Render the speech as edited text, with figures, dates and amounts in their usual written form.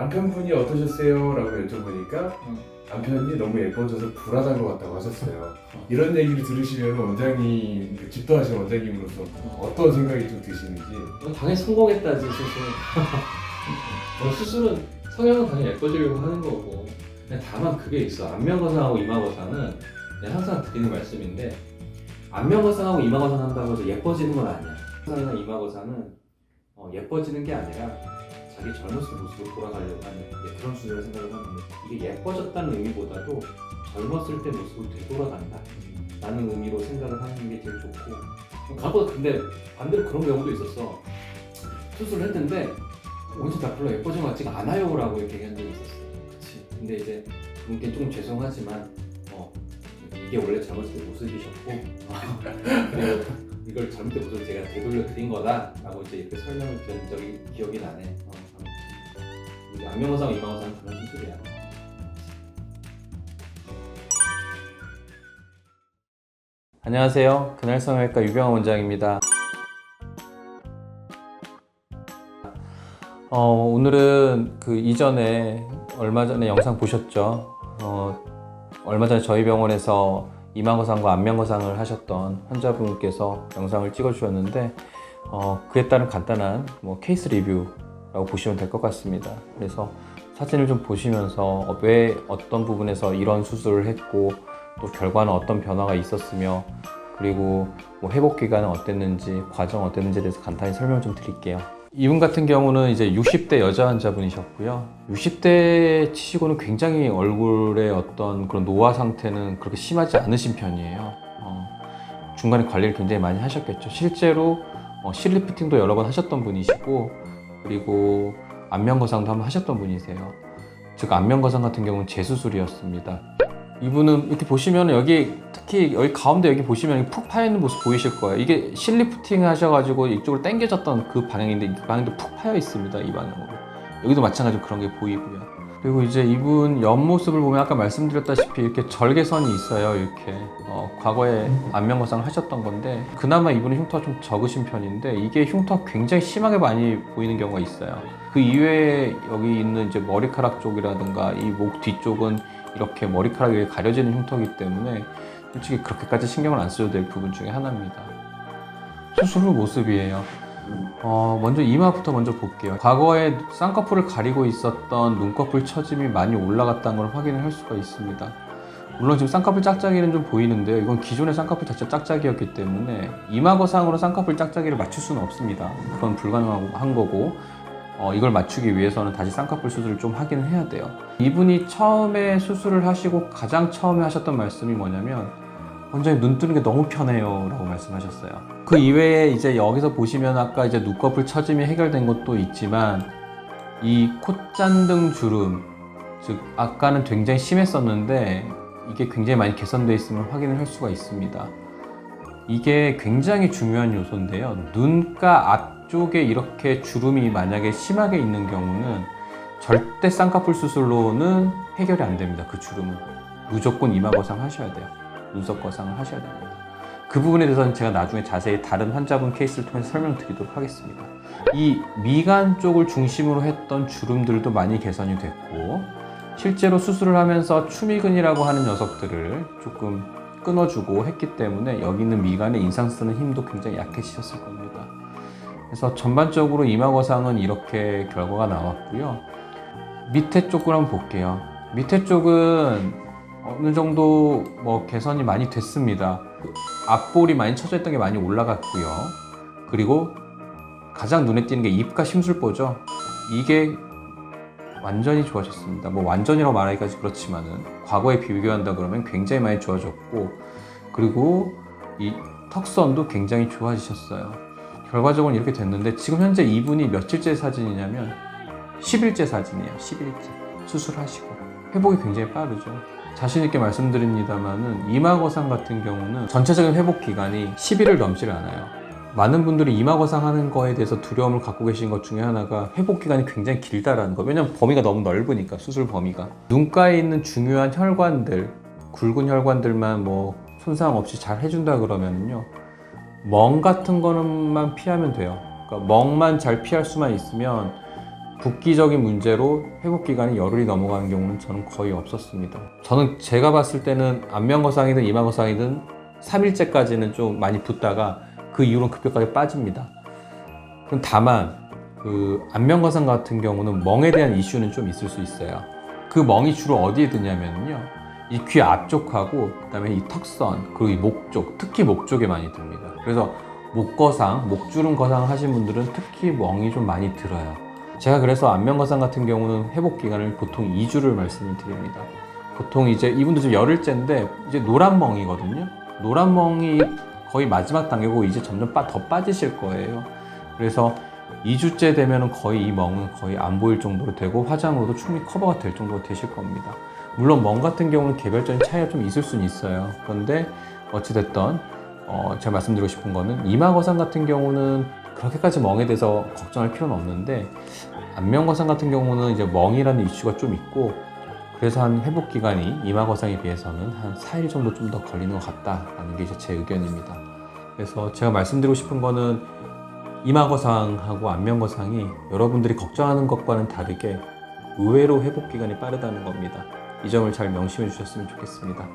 남편분이 어떠셨어요? 라고 여쭤보니까 남편이 너무 예뻐져서 불안한 것 같다고 하셨어요. 이런 얘기를 들으시면 원장님, 집도하신 원장님으로서 어떤 생각이 좀 드시는지. 당연히 성공했다지 수술. 수술은 성형은 당연히 예뻐지려고 하는 거고. 근데 다만 그게 있어. 안면거상하고 이마거상은 내가 항상 드리는 말씀인데, 안면거상하고 이마거상 한다고 해서 예뻐지는 건 아니야. 거상이나 이마거상은 예뻐지는 게 아니라 자기 젊었을 모습으로 돌아가려고 하는 그런 수술을 생각을 하는데, 이게 예뻐졌다는 의미보다도 젊었을 때 모습으로 되돌아간다 라는 의미로 생각을 하는 게 제일 좋고. 가보다 근데 반대로 그런 경우도 있었어. 수술을 했는데 오늘 나 별로 예뻐진 것 같지가 않아요 라고 이렇게 얘기한 적이 있었어. 그치. 근데 이제 그분께 조금 죄송하지만 이게 원래 젊었을 때 모습이셨고 그리고 이걸 젊을 때 모습을 제가 되돌려 드린 거다 라고 이제 이렇게 설명을 드린 적이 기억이 나네. 안면거상, 이마거상 그런 수술이야. 안녕하세요. 그날성형외과 유병환 원장입니다. 오늘은 그 이전에 얼마 전에 영상 보셨죠? 얼마 전에 저희 병원에서 이마거상과 안면거상을 하셨던 환자분께서 영상을 찍어 주셨는데 그에 따른 간단한 케이스 리뷰라고 보시면 될 것 같습니다. 그래서 사진을 좀 보시면서 왜 어떤 부분에서 이런 수술을 했고 또 결과는 어떤 변화가 있었으며 그리고 회복 기간은 어땠는지 과정 어땠는지에 대해서 간단히 설명 좀 드릴게요. 이분 같은 경우는 이제 60대 여자 환자분이셨고요. 60대 치시고는 굉장히 얼굴의 어떤 그런 노화 상태는 그렇게 심하지 않으신 편이에요. 중간에 관리를 굉장히 많이 하셨겠죠. 실제로 실리프팅도 여러 번 하셨던 분이시고 그리고 안면거상도 한번 하셨던 분이세요. 즉 안면거상 같은 경우는 재수술이었습니다. 이분은 이렇게 보시면 여기 특히 여기 가운데 여기 보시면 푹 파여있는 모습 보이실 거예요. 이게 실리프팅 하셔가지고 이쪽으로 당겨졌던 그 방향인데 이 방향도 푹 파여 있습니다. 이 방향으로. 여기도 마찬가지로 그런 게 보이고요. 그리고 이제 이분 옆모습을 보면 아까 말씀드렸다시피 이렇게 절개선이 있어요. 이렇게 과거에 안면거상을 하셨던 건데 그나마 이분은 흉터가 좀 적으신 편인데 이게 흉터가 굉장히 심하게 많이 보이는 경우가 있어요. 그 이외에 여기 있는 이제 머리카락 쪽이라든가 이 목 뒤쪽은 이렇게 머리카락이 가려지는 흉터이기 때문에 솔직히 그렇게까지 신경을 안 써도 될 부분 중에 하나입니다. 수술 후 모습이에요. 먼저 이마부터 먼저 볼게요. 과거에 쌍꺼풀을 가리고 있었던 눈꺼풀 처짐이 많이 올라갔다는 걸 확인을 할 수가 있습니다. 물론 지금 쌍꺼풀 짝짝이는 좀 보이는데요. 이건 기존의 쌍꺼풀 자체 짝짝이였기 때문에 이마거상으로 쌍꺼풀 짝짝이를 맞출 수는 없습니다. 그건 불가능한 거고 이걸 맞추기 위해서는 다시 쌍꺼풀 수술을 좀 하긴 해야 돼요. 이분이 처음에 수술을 하시고 가장 처음에 하셨던 말씀이 뭐냐면 원장님 눈 뜨는 게 너무 편해요 라고 말씀하셨어요. 그 이외에 이제 여기서 보시면 아까 이제 눈꺼풀 처짐이 해결된 것도 있지만 이 콧잔등 주름, 즉 아까는 굉장히 심했었는데 이게 굉장히 많이 개선되어 있음을 확인을 할 수가 있습니다. 이게 굉장히 중요한 요소인데요. 눈가 앞쪽에 이렇게 주름이 만약에 심하게 있는 경우는 절대 쌍꺼풀 수술로는 해결이 안 됩니다. 그 주름은 무조건 이마거상 하셔야 돼요. 눈썹 거상을 하셔야 됩니다. 그 부분에 대해서는 제가 나중에 자세히 다른 환자분 케이스를 통해서 설명드리도록 하겠습니다. 이 미간 쪽을 중심으로 했던 주름들도 많이 개선이 됐고 실제로 수술을 하면서 추미근이라고 하는 녀석들을 조금 끊어주고 했기 때문에 여기 있는 미간에 인상 쓰는 힘도 굉장히 약해지셨을 겁니다. 그래서 전반적으로 이마거상은 이렇게 결과가 나왔고요. 밑에 쪽을 한번 볼게요. 밑에 쪽은 어느 정도 개선이 많이 됐습니다. 앞볼이 많이 처져 있던 게 많이 올라갔고요. 그리고 가장 눈에 띄는 게 입과 심술보죠. 이게 완전히 좋아졌습니다. 완전이라고 말하기까지 그렇지만은 과거에 비교한다 그러면 굉장히 많이 좋아졌고 그리고 이 턱선도 굉장히 좋아지셨어요. 결과적으로 이렇게 됐는데 지금 현재 이분이 며칠째 사진이냐면 10일째 사진이에요. 10일째 수술하시고 회복이 굉장히 빠르죠. 자신있게 말씀드립니다만은 이마거상 같은 경우는 전체적인 회복 기간이 10일을 넘지를 않아요. 많은 분들이 이마거상 하는 거에 대해서 두려움을 갖고 계신 것 중에 하나가 회복 기간이 굉장히 길다라는 거. 왜냐면 범위가 너무 넓으니까 수술 범위가. 눈가에 있는 중요한 혈관들, 굵은 혈관들만 손상 없이 잘 해준다 그러면요 멍 같은 거는만 피하면 돼요. 그러니까 멍만 잘 피할 수만 있으면 붓기적인 문제로 회복 기간이 열흘이 넘어가는 경우는 저는 거의 없었습니다. 저는 제가 봤을 때는 안면거상이든 이마거상이든 3일째까지는 좀 많이 붓다가 그 이후로는 급격하게 빠집니다. 그럼 다만 그 안면거상 같은 경우는 멍에 대한 이슈는 좀 있을 수 있어요. 그 멍이 주로 어디에 드냐면요, 이 귀 앞쪽하고 그다음에 이 턱선 그리고 이 목 쪽, 특히 목 쪽에 많이 듭니다. 그래서 목거상, 목주름 거상 하신 분들은 특히 멍이 좀 많이 들어요. 제가 그래서 안면거상 같은 경우는 회복 기간을 보통 2주를 말씀을 드립니다. 보통 이제 이분도 지금 열흘째인데 이제 노란 멍이거든요. 노란 멍이 거의 마지막 단계고 이제 점점 더 빠지실 거예요. 그래서 2주째 되면은 거의 이 멍은 거의 안 보일 정도로 되고 화장으로도 충분히 커버가 될 정도로 되실 겁니다. 물론 멍 같은 경우는 개별적인 차이가 좀 있을 수는 있어요. 그런데 어찌됐든 제가 말씀드리고 싶은 거는 이마거상 같은 경우는 그렇게까지 멍에 대해서 걱정할 필요는 없는데 안면거상 같은 경우는 이제 멍이라는 이슈가 좀 있고 그래서 한 회복 기간이 이마거상에 비해서는 한 4일 정도 좀 더 걸리는 것 같다라는 게 이제 제 의견입니다. 그래서 제가 말씀드리고 싶은 거는 이마거상하고 안면거상이 여러분들이 걱정하는 것과는 다르게 의외로 회복 기간이 빠르다는 겁니다. 이 점을 잘 명심해 주셨으면 좋겠습니다.